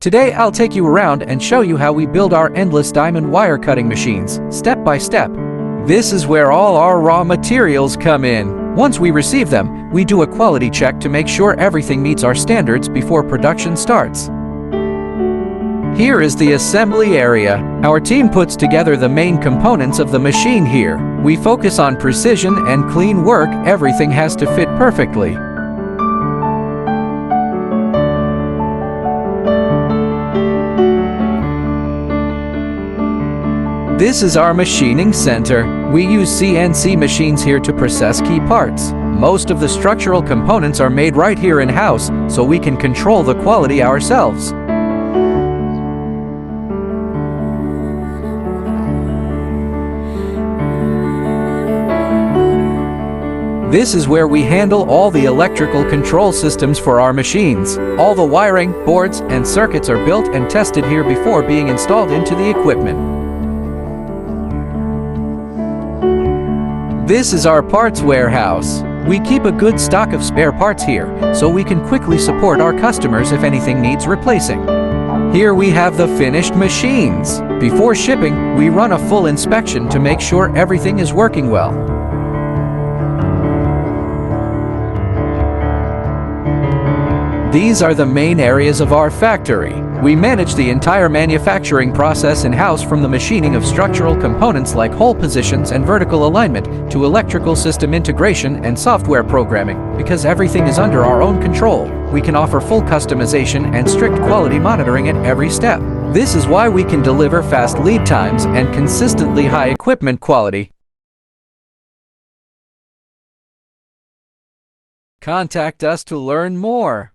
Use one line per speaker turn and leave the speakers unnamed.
Today I'll take you around and show you how we build our endless diamond wire cutting machines, step by step. This is where all our raw materials come in. Once we receive them, we do a quality check to make sure everything meets our standards before production starts. Here is the assembly area. Our team puts together the main components of the machine here. We focus on precision and clean work. Everything has to fit perfectly. This is our machining center. We use CNC machines here to process key parts. Most of the structural components are made right here in-house, so we can control the quality ourselves. This is where we handle all the electrical control systems for our machines. All the wiring, boards, and circuits are built and tested here before being installed into the equipment. This is our parts warehouse. We keep a good stock of spare parts here, so we can quickly support our customers if anything needs replacing. Here we have the finished machines. Before shipping, we run a full inspection to make sure everything is working well. These are the main areas of our factory. We manage the entire manufacturing process in-house, from the machining of structural components like hole positions and vertical alignment to electrical system integration and software programming. Because everything is under our own control, we can offer full customization and strict quality monitoring at every step. This is why we can deliver fast lead times and consistently high equipment quality. Contact us to learn more.